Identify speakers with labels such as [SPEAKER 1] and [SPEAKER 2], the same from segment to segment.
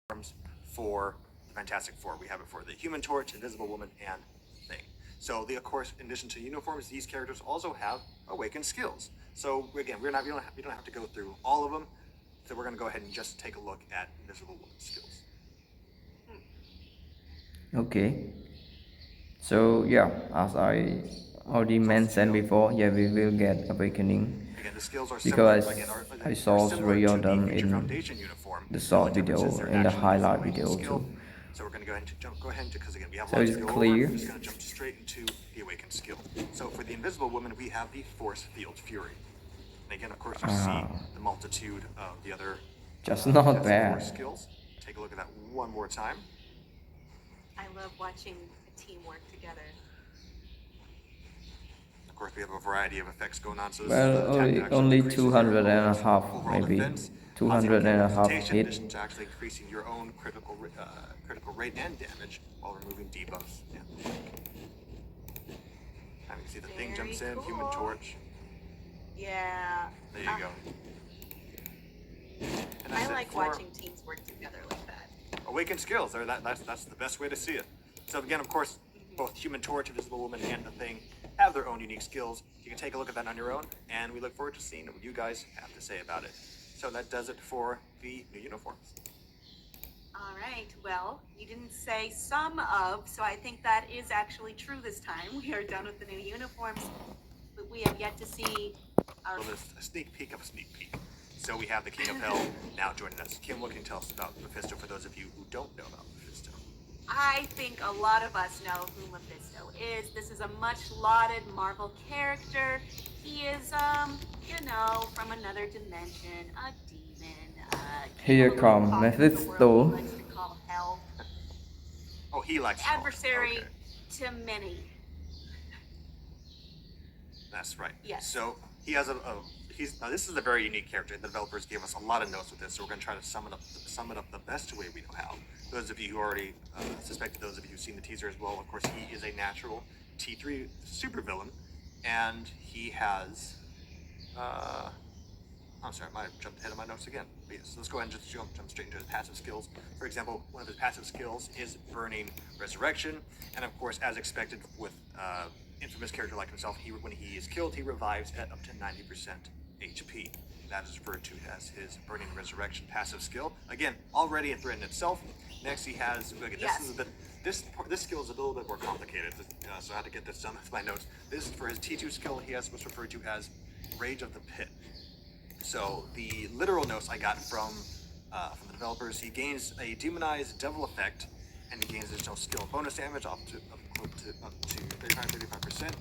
[SPEAKER 1] uniforms for the Fantastic Four. We have it for the Human Torch, Invisible Woman, and Thing. So, of course, in addition to uniforms, these characters also have awakened skills. So, again, we don't have to go through all of them. So, we're going to go ahead and just take a look at Invisible Woman's skills.
[SPEAKER 2] Okay. So yeah, as I already mentioned before, yeah, we will get awakening.
[SPEAKER 1] Again, the skills are
[SPEAKER 2] Because
[SPEAKER 1] similar,
[SPEAKER 2] I saw three of them in the short video, in the highlight video too.
[SPEAKER 1] So we're going to go ahead and because again we have
[SPEAKER 2] So
[SPEAKER 1] lots
[SPEAKER 2] it's
[SPEAKER 1] to go
[SPEAKER 2] clear.
[SPEAKER 1] over. We're just going to jump straight into the awakened skill. So for the Invisible Woman, we have the Force Field Fury. And again, of course, you see the multitude of the other
[SPEAKER 2] just not bad
[SPEAKER 1] skills. Take a look at that one more time.
[SPEAKER 3] I love watching a team work together.
[SPEAKER 1] Of course, we have a variety of effects going on. So this
[SPEAKER 2] well, only 200 and a half, maybe 200 and a half hit.
[SPEAKER 1] In addition to actually increasing your own critical rate and damage while removing debuffs. Yeah. And you see the Thing jumps in, Human Torch.
[SPEAKER 3] Yeah.
[SPEAKER 1] There you go. And
[SPEAKER 3] I like watching teams work together like that.
[SPEAKER 1] Awakened skills. That's the best way to see it. So again, of course, both Human Torch, Invisible Woman, and the Thing have their own unique skills. You can take a look at that on your own, and we look forward to seeing what you guys have to say about it. So that does it for the new uniforms.
[SPEAKER 3] All right. Well, you didn't say some of, so I think that is actually true this time. We are done with the new uniforms, but we have yet to see our...
[SPEAKER 1] Well, there's a sneak peek of a sneak peek. So we have the King of Hell now joining us. Kim, what can you tell us about Mephisto for those of you who don't know about Mephisto?
[SPEAKER 3] I think a lot of us know who Mephisto is. This is a much lauded Marvel character. He is, from another dimension, a demon.
[SPEAKER 2] Here comes Mephisto.
[SPEAKER 3] He likes to call hell.
[SPEAKER 1] Oh, he likes
[SPEAKER 3] adversary to many.
[SPEAKER 1] That's right.
[SPEAKER 3] Yes.
[SPEAKER 1] So he has this is a very unique character. The developers gave us a lot of notes with this, so we're going to try to sum it up the best way we know how. Those of you who already suspected, those of you who've seen the teaser as well, of course, he is a natural T-3 supervillain, and he has. I'm sorry, I might have jumped ahead of my notes again. But yes, let's go ahead and just jump straight into his passive skills. For example, one of his passive skills is Burning Resurrection, and of course, as expected with infamous character like himself, when he is killed, he revives at up to 90% HP. That is referred to as his Burning Resurrection passive skill. Again, already a threat in itself. Next, he has. This skill is a little bit more complicated, so I had to get this done with my notes. This is for his T2 skill. He has what's referred to as Rage of the Pit. So the literal notes I got from the developers: he gains a demonized devil effect, and he gains additional skill and bonus damage up to 35%,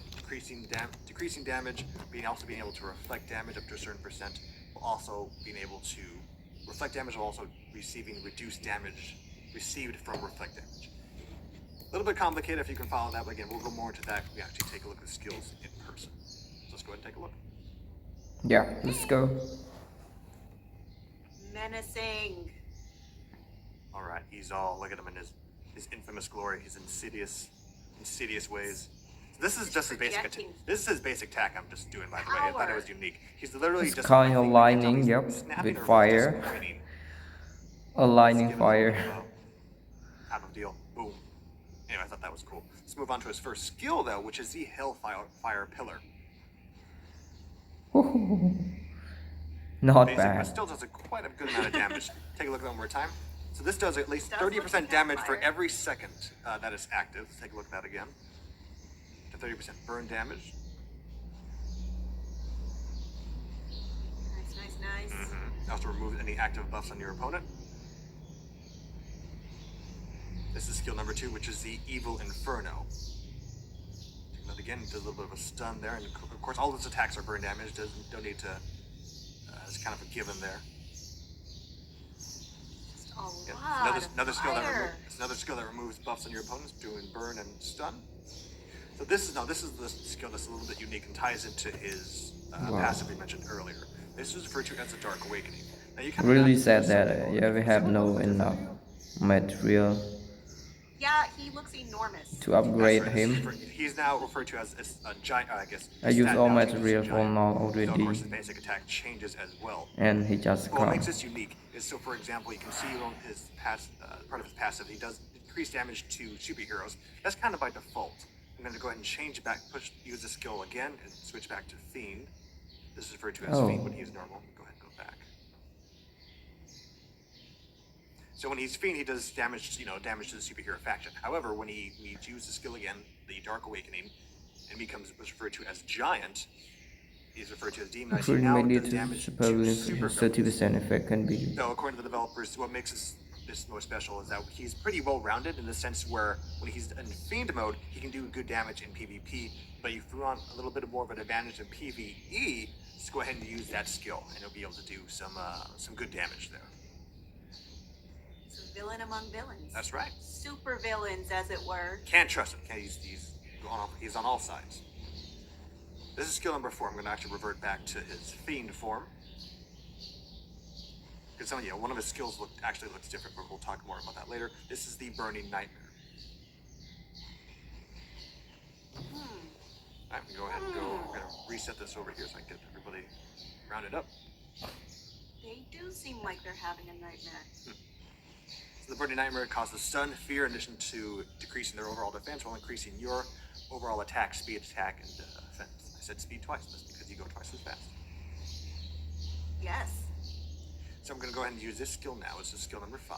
[SPEAKER 1] decreasing damage, also being able to reflect damage up to a certain percent, while also being able to reflect damage, while also receiving reduced damage received from reflect damage. A little bit complicated if you can follow that, but again, we'll go more into that when we actually take a look at the skills in person. So let's go ahead and take a look.
[SPEAKER 2] Yeah, let's go.
[SPEAKER 3] Menacing.
[SPEAKER 1] All right, he's all, look at him in his infamous glory, his insidious ways. This is just his basic attack. This is his basic attack I'm just doing, by the way. I thought it was unique. He's literally
[SPEAKER 2] It's
[SPEAKER 1] just
[SPEAKER 2] kind of lightning, yep, with fire. A lightning fire.
[SPEAKER 1] Type of deal. Boom. Anyway, I thought that was cool. Let's move on to his first skill, though, which is the Hellfire Pillar.
[SPEAKER 2] Not
[SPEAKER 1] basic,
[SPEAKER 2] bad.
[SPEAKER 1] but still does quite a good amount of damage. Take a look at that one more time. So this does at least 30% damage for every second that is active. Let's take a look at that again. To 30% burn damage.
[SPEAKER 3] Nice.
[SPEAKER 1] Mm-hmm. Also remove any active buffs on your opponent. This is skill number 2, which is the Evil Inferno. But again, does a little bit of a stun there, and of course all those attacks are burn damage. Don't need to. It's kind of a given there. Another skill that removes buffs on your opponents, doing burn and stun. So this is the skill that's a little bit unique and ties into his passive we mentioned earlier. This is referred to as a Dark Awakening. Now you
[SPEAKER 2] Really sad that we have no enough material
[SPEAKER 3] Yeah, he looks enormous.
[SPEAKER 2] to upgrade
[SPEAKER 1] That's right.
[SPEAKER 2] him.
[SPEAKER 1] He's now referred to as a giant, I guess.
[SPEAKER 2] I use all
[SPEAKER 1] stat now changes to
[SPEAKER 2] material for
[SPEAKER 1] giant.
[SPEAKER 2] now
[SPEAKER 1] So of course
[SPEAKER 2] already,
[SPEAKER 1] his basic attack changes as well.
[SPEAKER 2] and he just
[SPEAKER 1] What makes
[SPEAKER 2] come.
[SPEAKER 1] this unique is, so for example, you can see on his part of his passive, he does increase damage to superheroes. That's kind of by default. I'm going to go ahead and change it back, use the skill again, and switch back to Fiend. This is referred to as
[SPEAKER 2] Oh.
[SPEAKER 1] Fiend when he's normal. Go ahead and go back. So when he's Fiend, he does damage, damage to the superhero faction. However, when he uses the skill again, the Dark Awakening, and becomes what's referred to as Giant, he's referred to as Demon. He now does damage to super villains.
[SPEAKER 2] 30% effect can be.
[SPEAKER 1] So according to the developers, what makes this more special is that he's pretty well-rounded in the sense where when he's in Fiend mode, he can do good damage in PvP, but if you want a little bit more of an advantage in PvE, just go ahead and use that skill, and you'll be able to do some good damage there.
[SPEAKER 3] It's a villain among villains.
[SPEAKER 1] That's right.
[SPEAKER 3] Super villains, as it were.
[SPEAKER 1] Can't trust him. He's on all sides. This is skill number 4. I'm going to actually revert back to his Fiend form. Because one of his skills actually looks different, but we'll talk more about that later. This is the Burning Nightmare. Alright, we can go ahead and we're going to reset this over here so I can get everybody rounded up.
[SPEAKER 3] They do seem like they're having a nightmare.
[SPEAKER 1] So the Burning Nightmare causes stun, fear, in addition to decreasing their overall defense while increasing your overall attack, speed, attack, and defense. I said speed twice, that's because you go twice as fast.
[SPEAKER 3] Yes.
[SPEAKER 1] So I'm going to go ahead and use this skill now. This is skill number 5.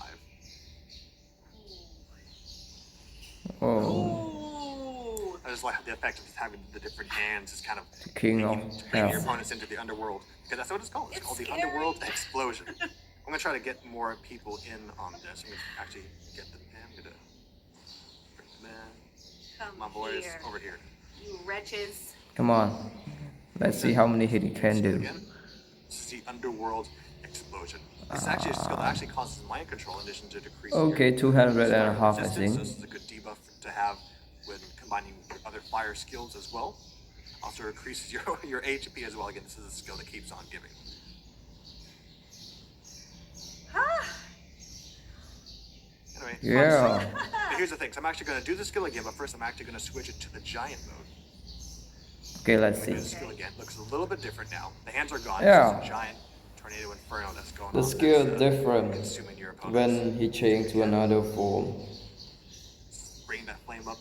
[SPEAKER 2] Oh,
[SPEAKER 3] Ooh.
[SPEAKER 1] I just like the effect of having the different hands is kind of
[SPEAKER 2] king of
[SPEAKER 1] bringing your
[SPEAKER 2] hell.
[SPEAKER 1] opponents into the underworld. Because that's what it's called. It's called
[SPEAKER 3] scary.
[SPEAKER 1] the Underworld Explosion. I'm going to try to get more people in on this. I'm going to actually get them in. I'm going to bring them in.
[SPEAKER 3] Come
[SPEAKER 1] My boys
[SPEAKER 3] here,
[SPEAKER 1] over here.
[SPEAKER 3] you wretches.
[SPEAKER 2] Come on, let's see how many hit he can do.
[SPEAKER 1] Again, this is the Underworld Explosion. This is actually a skill that actually causes mind control in addition to decreasing
[SPEAKER 2] Okay,
[SPEAKER 1] your
[SPEAKER 2] 200 and a
[SPEAKER 1] fire
[SPEAKER 2] half, I
[SPEAKER 1] resistance.
[SPEAKER 2] think.
[SPEAKER 1] This is a good debuff to have when combining your other fire skills as well. Also increases your HP as well. Again, this is a skill that keeps on giving. Anyway,
[SPEAKER 2] Yeah.
[SPEAKER 1] but here's the thing. So I'm actually going to do the skill again, but first I'm actually going to switch it to the Giant mode.
[SPEAKER 2] Okay, let's
[SPEAKER 1] I'm going to do the
[SPEAKER 2] see.
[SPEAKER 1] skill again. Looks a little bit different now. The hands are gone.
[SPEAKER 2] Yeah.
[SPEAKER 1] This is a giant tornado inferno that's going
[SPEAKER 2] The
[SPEAKER 1] on.
[SPEAKER 2] skill
[SPEAKER 1] that's,
[SPEAKER 2] different
[SPEAKER 1] consuming your opponents.
[SPEAKER 2] when he changed to another form.
[SPEAKER 1] Bring that flame up.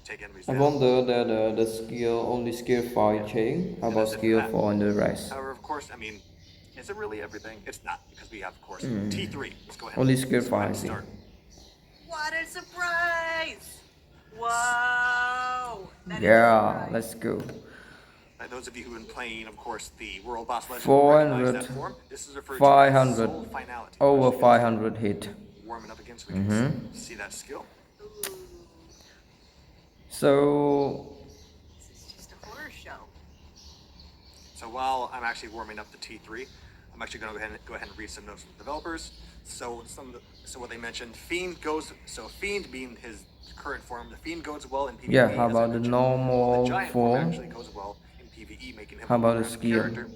[SPEAKER 1] Take enemies
[SPEAKER 2] I
[SPEAKER 1] down.
[SPEAKER 2] wonder that the skill only skill 5 change. How about skill 4 and the rest?
[SPEAKER 1] However, of course, I mean, is it really everything? It's not, because we have, of course, T3. Let's go ahead.
[SPEAKER 2] Only skill
[SPEAKER 1] Let's go ahead
[SPEAKER 2] 5,
[SPEAKER 1] and
[SPEAKER 2] I think.
[SPEAKER 1] start.
[SPEAKER 3] What a surprise! Whoa! That is a
[SPEAKER 2] Yeah,
[SPEAKER 3] surprise.
[SPEAKER 2] let's go.
[SPEAKER 1] Those of you who've been playing, of course, the World Boss Legend,
[SPEAKER 2] 400,
[SPEAKER 1] recognize that form. This is referred to as
[SPEAKER 2] 500,
[SPEAKER 1] soul finality.
[SPEAKER 2] over
[SPEAKER 1] Actually,
[SPEAKER 2] 500 hit.
[SPEAKER 1] warming up again so we can see that skill.
[SPEAKER 3] Ooh,
[SPEAKER 2] So,
[SPEAKER 3] this is just a horror show.
[SPEAKER 1] So while I'm actually warming up the T3, I'm actually going to go ahead and read some notes from the developers. So what they mentioned, Fiend being his current form, the Fiend goes well in PvE.
[SPEAKER 2] yeah, how
[SPEAKER 1] as I
[SPEAKER 2] about the
[SPEAKER 1] mentioned, while
[SPEAKER 2] normal
[SPEAKER 1] the Giant form
[SPEAKER 2] form?
[SPEAKER 1] actually goes well in PvE, making him
[SPEAKER 2] How
[SPEAKER 1] a
[SPEAKER 2] about the
[SPEAKER 1] well-rounded
[SPEAKER 2] skill?
[SPEAKER 1] character.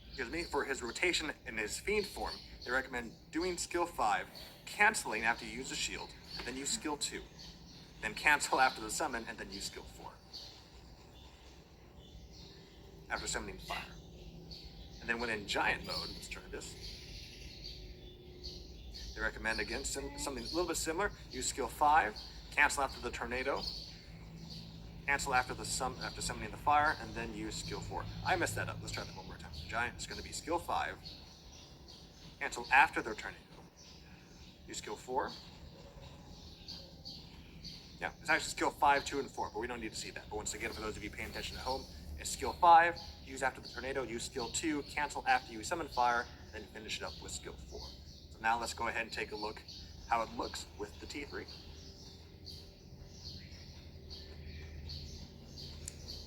[SPEAKER 1] Excuse me, for his rotation in his Fiend form, they recommend doing skill 5, canceling after you use the shield, and then use skill 2. Then cancel after the summon, and then use skill 4. After summoning fire. And then when in Giant mode, let's try this. They recommend again something a little bit similar. Use skill 5, cancel after the tornado, cancel after summoning the fire, and then use skill 4. I messed that up. Let's try that one more time. Giant is going to be skill 5, cancel after the tornado, use skill 4. Yeah, it's actually skill 5, 2, and 4, but we don't need to see that. But once again, for those of you paying attention at home, it's skill 5, use after the tornado, use skill 2, cancel after you summon fire, then finish it up with skill 4. So now let's go ahead and take a look how it looks with the T3.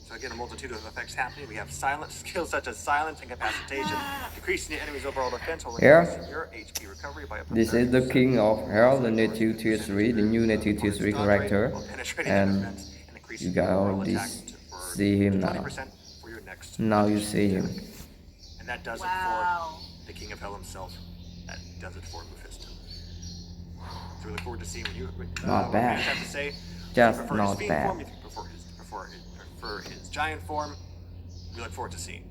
[SPEAKER 1] So again, a multitude of effects happening. We have silent skills such as silence, incapacitation, decreasing the enemy's overall defense while
[SPEAKER 2] Yeah.
[SPEAKER 1] increasing your HP recovery by up to
[SPEAKER 2] This is the
[SPEAKER 1] 30%.
[SPEAKER 2] king of hell, the native tier 3, the new native tier 3 character. And you guys already see him now. Now you see him.
[SPEAKER 1] And that does
[SPEAKER 3] Wow.
[SPEAKER 1] it for the King of Hell himself. That does it for Mephisto. So we look forward to seeing what you
[SPEAKER 2] Not
[SPEAKER 1] what
[SPEAKER 2] bad.
[SPEAKER 1] fans have to say.
[SPEAKER 2] Just
[SPEAKER 1] If you prefer
[SPEAKER 2] not
[SPEAKER 1] his fiend
[SPEAKER 2] bad.
[SPEAKER 1] form, if you prefer his giant form, we look forward to seeing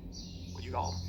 [SPEAKER 1] what you all